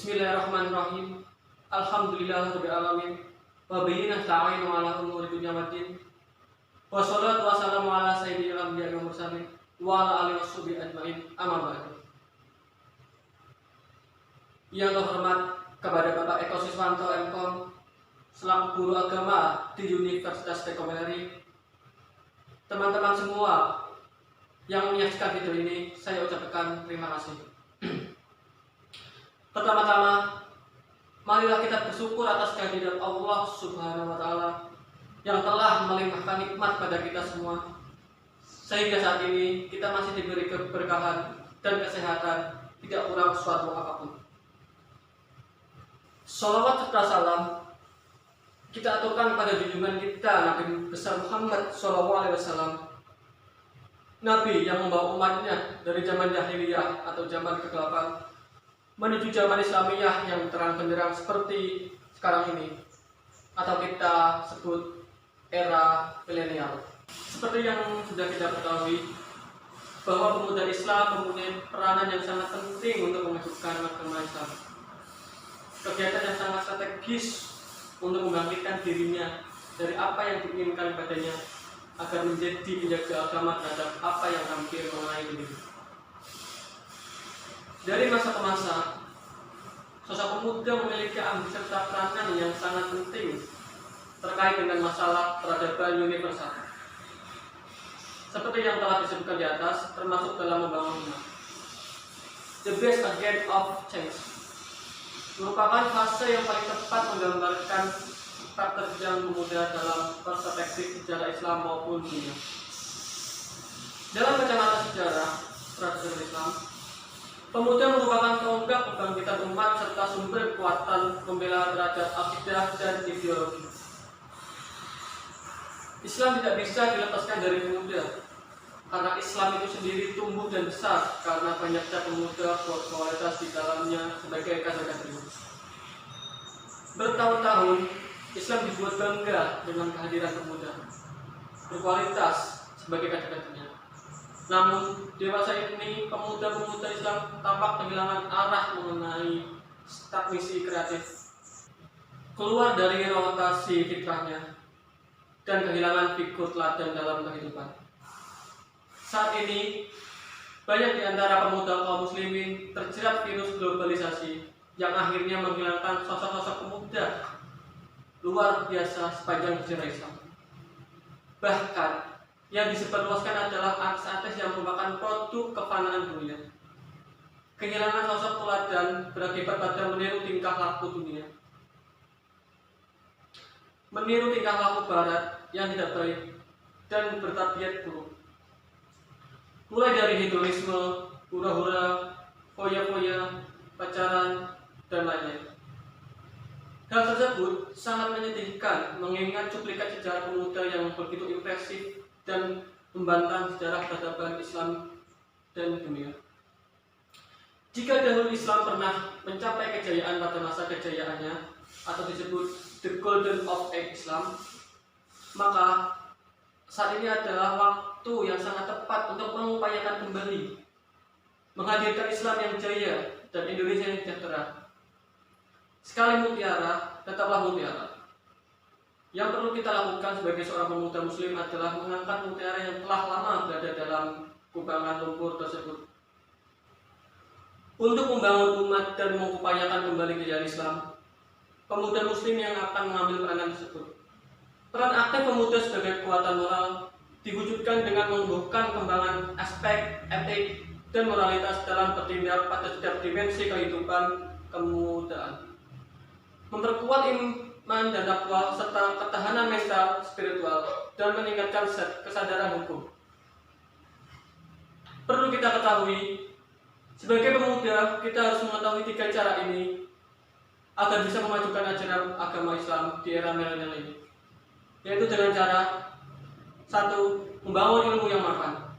Bismillahirrahmanirrahim. Alhamdulillahirabbil alamin. Wa bihi nasta'inu ala umuri dunya waddin. Wassalatu wassalamu ala sayyidil anbiya'i wal mursalin wa ala alihi washabihi ajmain. Amma ba'du. Yang terhormat kepada Bapak Eko Siswanto MKom selaku guru agama di Universitas Tekomenari, teman-teman semua yang menyaksikan video ini, saya ucapkan terima kasih. Pertama-tama, marilah kita bersyukur atas kehadiran Allah Subhanahu wa Ta'ala yang telah melimpahkan nikmat pada kita semua, sehingga saat ini kita masih diberi keberkahan dan kesehatan, tidak kurang suatu apapun. Sholawat serta salam kita aturkan pada junjungan kita Nabi besar Muhammad SAW, Nabi yang membawa umatnya dari zaman jahiliyah atau zaman kegelapan menuju zaman Islamiyah yang terang benderang seperti sekarang ini, atau kita sebut era milenial. Seperti yang sudah kita ketahui, bahwa pemuda Islam mempunyai peranan yang sangat penting untuk mewujudkan agama Islam. Kegiatan yang sangat strategis untuk membangkitkan dirinya dari apa yang diinginkan padanya agar menjadi penjaga agama terhadap apa yang hampir mengenai diri. Dari masa ke masa, sosok pemuda memiliki ambisi serta peranan yang sangat penting terkait dengan masalah peradaban universal. Seperti yang telah disebutkan di atas, termasuk dalam membangun umat. The best agent of change merupakan fase yang paling tepat menggambarkan sifat terjang pemuda dalam perspektif sejarah Islam maupun dunia. Dalam kacamata sejarah tradisional Islam, pemuda merupakan tonggak kebangkitan umat serta sumber kekuatan membela derajat akidah dan ideologi. Islam tidak bisa dilepaskan dari pemuda, karena Islam itu sendiri tumbuh dan besar karena banyaknya pemuda berkualitas di dalamnya sebagai kader-kader. Bertahun-tahun Islam dibuat bangga dengan kehadiran pemuda berkualitas sebagai kader-kadernya. Namun, dewasa ini pemuda-pemuda Islam tampak kehilangan arah mengenai stagnasi kreatif, keluar dari rotasi fitrahnya, dan kehilangan figur teladan dalam kehidupan. Saat ini, banyak di antara pemuda kaum muslimin terjerat virus globalisasi yang akhirnya menghilangkan sosok-sosok pemuda luar biasa sepanjang sejarah Islam. Bahkan, yang disebarluaskan adalah artis-artis yang merupakan produk kefanaan dunia. Kehilangan sosok teladan berakibat pada meniru tingkah laku dunia, meniru tingkah laku barat yang tidak baik dan bertabiat buruk. Mulai dari hedonisme, hura-hura, foya-foya, pacaran, dan lain-lain. Hal tersebut sangat menyedihkan mengingat cuplikan sejarah pemuda yang begitu impresif dan membantah sejarah peradaban Islam dan dunia. Jika dahulu Islam pernah mencapai kejayaan pada masa kejayaannya atau disebut the golden of age Islam, maka saat ini adalah waktu yang sangat tepat untuk mengupayakan kembali menghadirkan Islam yang jaya dan Indonesia yang sejahtera. Sekali mutiara, tetaplah mutiara. Yang perlu kita lakukan sebagai seorang pemuda muslim adalah mengangkat mutiara yang telah lama berada dalam kubangan lumpur tersebut. Untuk membangun umat dan mengupayakan kembali kejayaan Islam, pemuda muslim yang akan mengambil peranan tersebut. Peran aktif pemuda sebagai kekuatan moral diwujudkan dengan menumbuhkan kembangan aspek etik dan moralitas dalam bertindak pada setiap dimensi kehidupan kemudaan. Memperkuat iman dan takwa serta ketahanan mental, spiritual, dan meningkatkan kesadaran hukum. Perlu kita ketahui, sebagai pemuda kita harus mengetahui 3 cara ini agar bisa memajukan ajaran agama Islam di era milenial ini, yaitu dengan cara 1. Membangun ilmu yang mapan.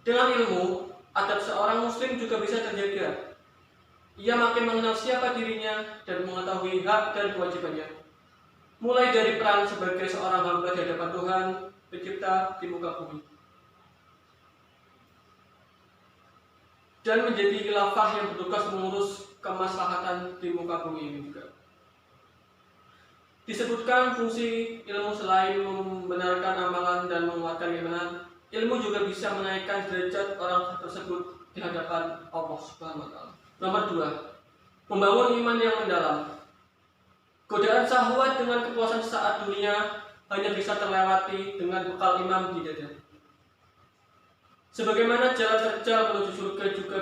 Dengan ilmu, adab seorang muslim juga bisa terjaga. Ia makin mengenal siapa dirinya dan mengetahui hak dan kewajibannya, mulai dari peran sebagai seorang hamba di hadapan Tuhan Pencipta di muka bumi. dan menjadi khilafah yang bertugas mengurus kemaslahatan di muka bumi ini juga. Disebutkan fungsi ilmu selain membenarkan amalan dan menguatkan iman, ilmu juga bisa menaikkan derajat orang tersebut di hadapan Allah Subhanahu wa taala. Nomor 2, membangun iman yang mendalam. Godaan syahwat dengan kepuasan saat dunia hanya bisa terlewati dengan bekal iman di dada. Sebagaimana jalan terjal menuju surga juga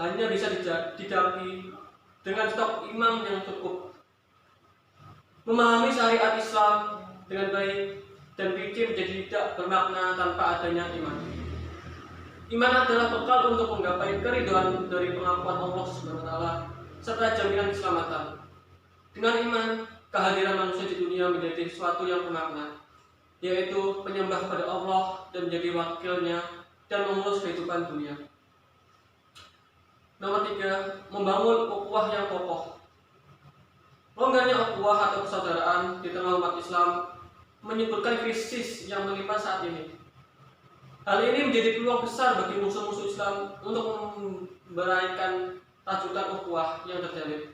hanya bisa didapi dengan stok iman yang cukup. Memahami syariat Islam dengan baik dan fikih menjadi tidak bermakna tanpa adanya iman. Iman adalah bekal untuk menggapai keridhaan dari pengakuan Allah Subhanahu wa taala serta jaminan keselamatan. Dengan iman, kehadiran manusia di dunia menjadi sesuatu yang bermakna, yaitu penyembah kepada Allah dan menjadi wakilnya dan mengurus kehidupan dunia. Nomor 3, membangun ukhuwah yang kokoh. Longgarnya ukhuwah atau persaudaraan di tengah umat Islam menyebutkan krisis yang menimpa saat ini. Hal ini menjadi peluang besar bagi musuh-musuh Islam untuk memberikan rajutan ukhuwah yang terjalin,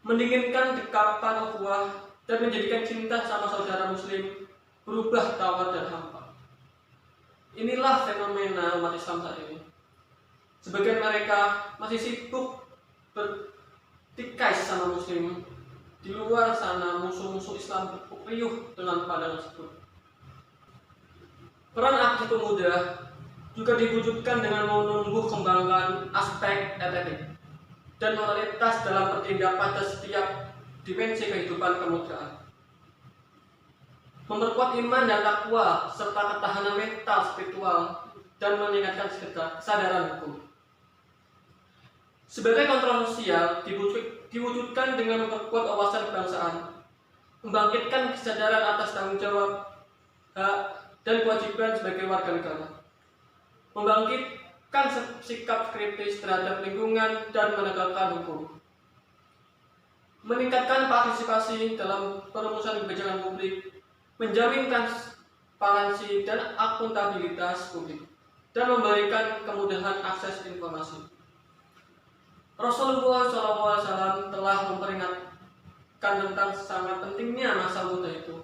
mendinginkan dekapan ukhuwah dan menjadikan cinta sama saudara muslim berubah tawar dan hampa. Inilah fenomena umat Islam saat ini. Sebagian mereka masih sibuk bertikai sama muslim. Di luar sana musuh-musuh Islam riuh dengan pandangan tersebut. Peran aktif pemuda juga diwujudkan dengan menumbuh kembangkan aspek etik dan moralitas dalam bertindak pada setiap dimensi kehidupan kemudaan. Memperkuat iman dan takwa serta ketahanan mental spiritual dan meningkatkan kesadaran hukum. Sebagai kontrol sosial diwujudkan dengan memperkuat wawasan kebangsaan, membangkitkan kesadaran atas tanggung jawab, hak, dan kewajiban sebagai warga negara, membangkitkan sikap kritis terhadap lingkungan dan menegakkan hukum, meningkatkan partisipasi dalam perumusan kebijakan publik, menjamin transparansi dan akuntabilitas publik, dan memberikan kemudahan akses informasi. Rasulullah SAW telah memperingatkan tentang sangat pentingnya masa muda itu.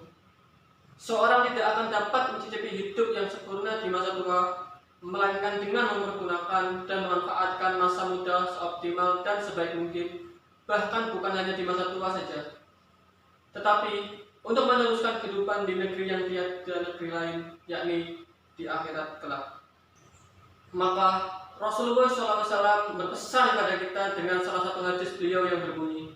Seorang tidak akan dapat mencicipi hidup yang sempurna di masa tua, melainkan dengan mempergunakan dan memanfaatkan masa muda seoptimal dan sebaik mungkin, bahkan bukan hanya di masa tua saja, tetapi untuk meneruskan kehidupan di negeri yang tiada negeri lain, yakni di akhirat kelak. Maka Rasulullah SAW berpesan kepada kita dengan salah satu hadis beliau yang berbunyi,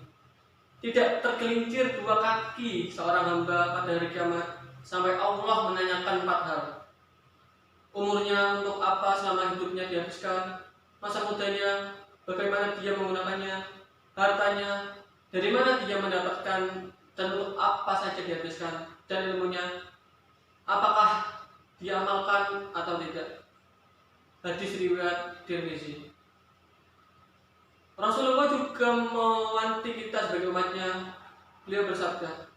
tidak tergelincir dua kaki seorang hamba pada hari kiamat sampai Allah menanyakan 4 hal. Umurnya untuk apa selama hidupnya dihabiskan, masa mudanya, bagaimana dia menggunakannya, hartanya, dari mana dia mendapatkan dan untuk apa saja dihabiskan, dan ilmunya, apakah diamalkan atau tidak. Hadis riwayat Tirmizi. Rasulullah juga mewanti kita sebagai umatnya. Beliau bersabda,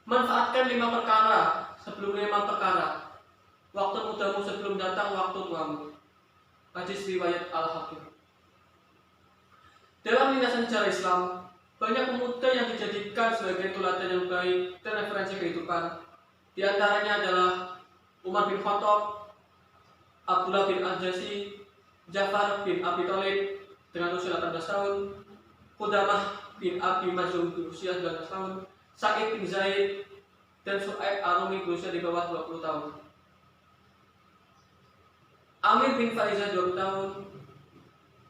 manfaatkan 5 perkara sebelum 5 perkara. Waktu mudamu sebelum datang waktu tuamu. Hadis riwayat Al-Hakim. Dalam lintasan sejarah Islam, banyak pemuda yang dijadikan sebagai teladan yang baik dan referensi kehidupan. Di antaranya adalah Umar bin Khattab, Abdullah bin Al-Jasi, Ja'far bin Abi Thalib dengan usia 18 tahun, Qudamah bin Abi Mazum berusia 19 tahun, Sa'id bin Zaid, dan Su'aib Ar-Rumi berusia di bawah 20 tahun. Amir bin Faizah 20 tahun,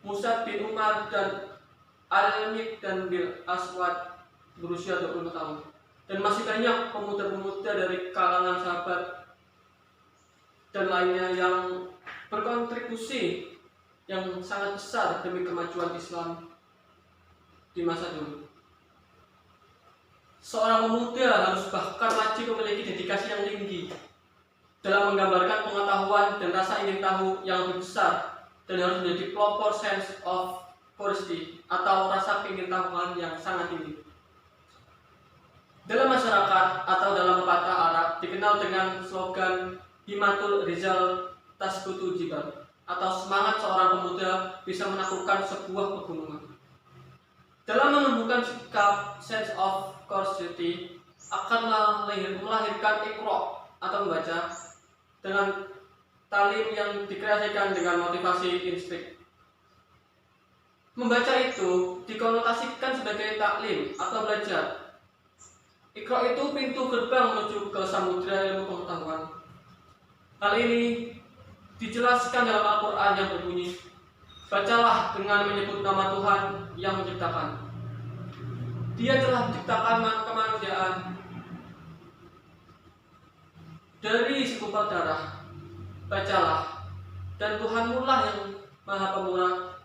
Musa bin Umar dan Al-Mik dan Bil Aswad berusia 20 tahun. Dan masih banyak pemuda-pemuda dari kalangan sahabat dan lainnya yang berkontribusi yang sangat besar demi kemajuan Islam di masa dulu. Seorang pemuda harus bahkan wajib memiliki dedikasi yang tinggi dalam menggambarkan pengetahuan dan rasa ingin tahu yang lebih besar, dan harus menjadi pelopor sense of curiosity atau rasa ingin tahuan yang sangat tinggi. Dalam masyarakat atau dalam pepatah Arab dikenal dengan slogan Himatul Rizal Tasqutu Jibal, atau semangat seorang pemuda bisa menaklukkan sebuah pegunungan. Dalam menumbuhkan sikap sense of curiosity akan melahirkan ikro atau membaca dengan talim yang dikreasikan dengan motivasi insting. Membaca itu dikonotasikan sebagai taklim atau belajar. Ikro itu pintu gerbang menuju ke samudera ilmu pengetahuan. Hal ini dijelaskan dalam Al-Quran yang berbunyi, bacalah dengan menyebut nama Tuhan yang menciptakan. Dia telah menciptakan kemanusiaan dari segumpal darah. Bacalah, dan Tuhanmu lah yang Maha Pemurah,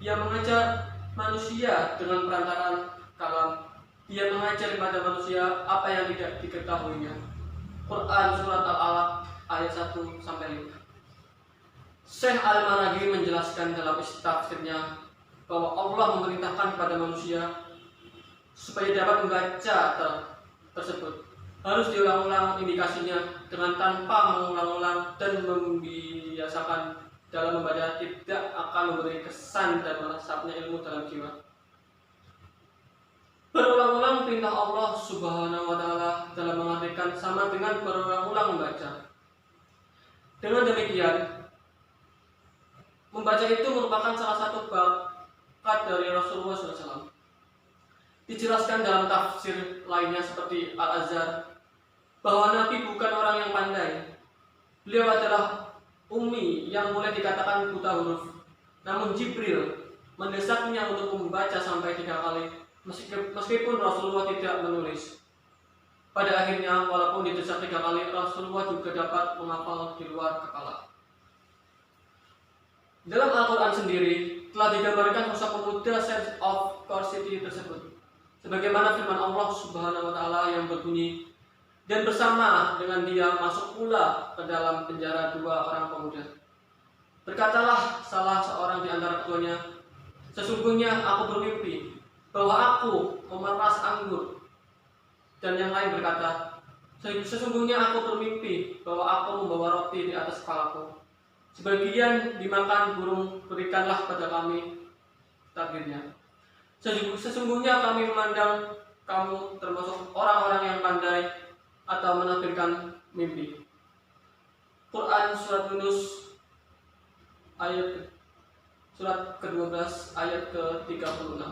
yang mengajar manusia dengan perantaraan kalam. Dia mengajar kepada manusia apa yang tidak diketahuinya. Quran Surat Al-Alaq ayat 1-5. Syekh Al-Maraghi menjelaskan dalam tafsirnya bahwa Allah memerintahkan kepada manusia supaya dapat membaca tersebut. Harus diulang-ulang indikasinya dengan tanpa mengulang-ulang dan membiasakan dalam membaca tidak akan memberi kesan dan meresapnya ilmu dalam jiwa. Berulang-ulang perintah Allah Subhanahu wa Ta'ala dalam mengartikan sama dengan berulang-ulang membaca. Dengan demikian, membaca itu merupakan salah satu bakat dari Rasulullah SAW. Dijelaskan dalam tafsir lainnya seperti Al-Azhar bahwa Nabi bukan orang yang pandai. Beliau adalah ummi yang boleh dikatakan buta huruf. Namun Jibril mendesaknya untuk membaca sampai 3 kali meskipun Rasulullah tidak menulis. Pada akhirnya walaupun didesak 3 kali, Rasulullah juga dapat menghafal di luar kepala. Dalam Al-Quran sendiri telah digambarkan sosok pemuda sense of curiosity tersebut. Sebagaimana firman Allah Subhanahu wa Ta'ala yang berbunyi, dan bersama dengan dia masuk pula ke dalam penjara 2 orang pemuda. Berkatalah salah seorang di antara keduanya, sesungguhnya aku bermimpi bahwa aku memeras anggur. Dan yang lain berkata, sesungguhnya aku bermimpi bahwa aku membawa roti di atas kepalaku. Sebagian dimakan burung, berikanlah pada kami takdirnya. Sesungguhnya kami memandang kamu termasuk orang-orang yang pandai atau menafsirkan mimpi. Quran Surat Yunus surat ke-12 ayat ke-36.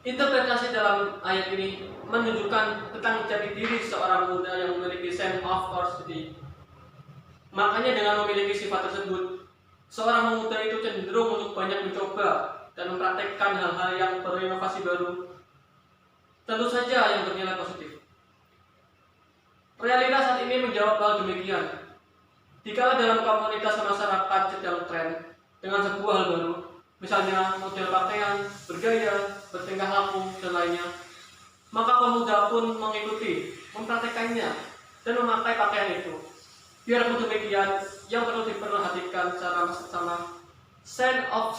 Interpretasi dalam ayat ini menunjukkan tentang jati diri seorang muda yang memiliki sense of curiosity. Makanya dengan memiliki sifat tersebut, seorang pemuda itu cenderung untuk banyak mencoba dan mempraktekkan hal-hal yang berinovasi baru, tentu saja yang bernilai positif. Realitas saat ini menjawab hal demikian. Dikala dalam komunitas masyarakat sedang tren dengan sebuah hal baru, misalnya model pakaian, bergaya, bertingkah laku, dan lainnya, maka pemuda pun mengikuti, mempraktekannya, dan memakai pakaian itu. Biarpun demikian, yang perlu diperhatikan secara bersama, sense of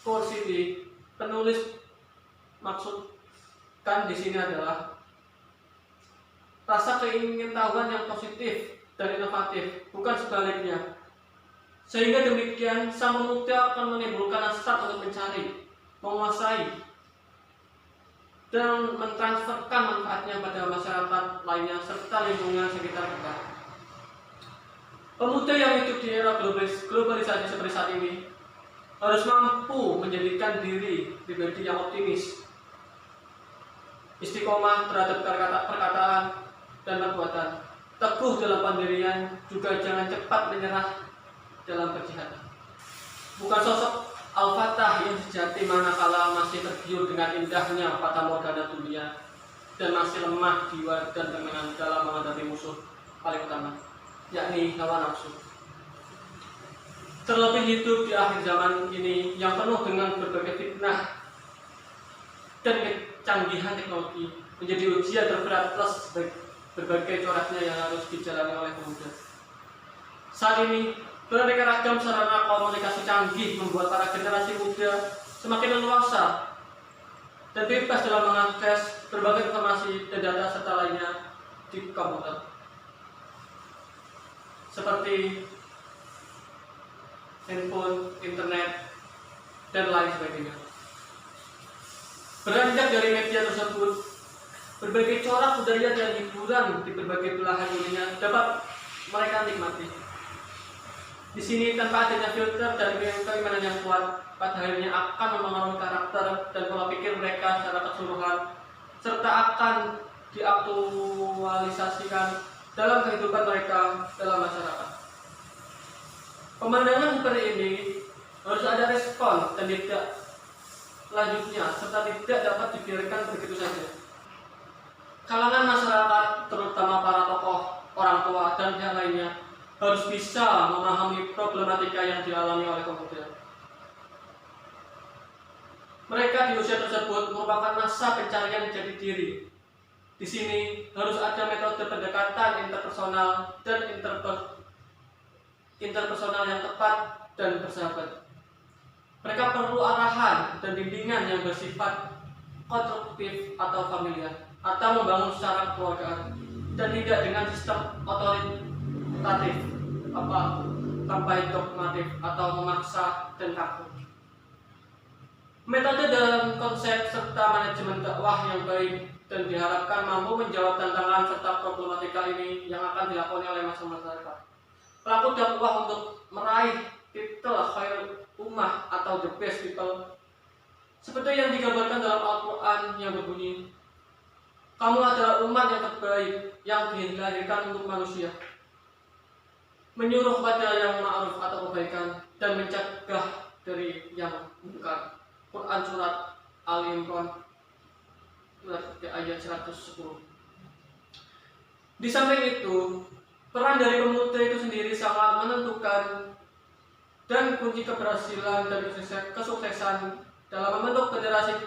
curiosity, penulis maksudkan di sini adalah rasa keingintahuan yang positif dan inovatif, bukan sebaliknya. Sehingga demikian, sang pemuda akan menimbulkan hasrat untuk mencari, menguasai, dan mentransferkan manfaatnya pada masyarakat lainnya serta lingkungan sekitar kita. Pemuda yang hidup di era globalisasi seperti saat ini harus mampu menjadikan diri pribadi yang optimis, istiqomah terhadap perkataan dan perbuatan, teguh dalam pendirian, juga jangan cepat menyerah dalam berjihad. Bukan sosok Al-Fatah yang sejati manakala masih tergiur dengan indahnya fata morgana dunia dan masih lemah jiwa dan kemenangan dalam menghadapi musuh paling utama, yakni hawa nafsu. Terlebih hidup di akhir zaman ini yang penuh dengan berbagai fitnah dan kecanggihan teknologi menjadi ujian terberat plus berbagai coraknya yang harus dijalani oleh pemuda. Saat ini, beraneka ragam sarana komunikasi canggih membuat para generasi muda semakin leluasa dan bebas dalam mengakses berbagai informasi dan data serta lainnya di komputer. Seperti handphone, internet, dan lain sebagainya. Beranjak dari media tersebut, berbagai corak budaya dan hiburan di berbagai belahan dunia dapat mereka nikmati. Di sini tanpa adanya filter dan keimanan yang kuat, pada akhirnya akan mempengaruhi karakter dan pola pikir mereka secara keseluruhan, serta akan diaktualisasikan dalam kehidupan mereka dalam masyarakat. Pemandangan seperti ini harus ada respon dan tidak lanjutnya, serta tidak dapat dibiarkan begitu saja. Kalangan masyarakat, terutama para tokoh, orang tua, dan pihak lainnya, harus bisa memahami problematika yang dialami oleh pemuda. Mereka di usia tersebut merupakan masa pencarian jati diri. Di sini harus ada metode pendekatan interpersonal dan interpersonal yang tepat dan bersahabat. Mereka perlu arahan dan bimbingan yang bersifat konstruktif atau familiar, atau membangun secara kekeluargaan, dan tidak dengan sistem otoritatif, tanpa dogmatif atau memaksa dan kaku. Metode dalam konsep serta manajemen dakwah yang baik dan diharapkan mampu menjawab tantangan serta problematika ini yang akan dilakoni oleh masyarakat. Pelaku dakwah untuk meraih titel khairul ummah atau the best people, seperti yang digambarkan dalam Al-Quran yang berbunyi, kamu adalah umat yang terbaik yang dilahirkan untuk manusia, menyuruh pada yang ma'ruf atau kebaikan dan mencegah dari yang munkar. Quran surat Al-Imran ayat 110. Di samping itu, peran dari pemuda itu sendiri sangat menentukan dan kunci keberhasilan dan kesuksesan dalam membentuk generasi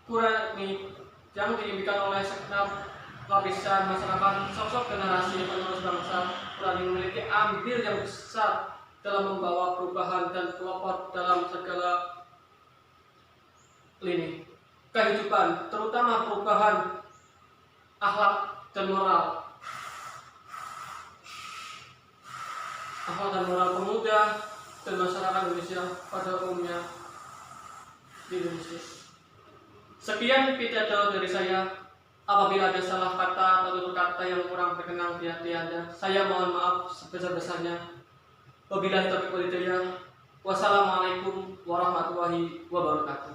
Qurani yang diimpikan oleh segenap lapisan masyarakat. Sosok generasi penerus bangsa Qurani memiliki andil yang besar dalam membawa perubahan dan pelopor dalam segala lini kehidupan, terutama perubahan akhlak dan moral. Akhlak dan moral pemuda dan masyarakat Indonesia pada umumnya di Indonesia. Sekian pidato dari saya. Apabila ada salah kata atau tutur kata yang kurang berkenan di hati Anda, saya mohon maaf sebesar-besarnya. Wabillahi taufiq wal hidayah. Wassalamualaikum warahmatullahi wabarakatuh.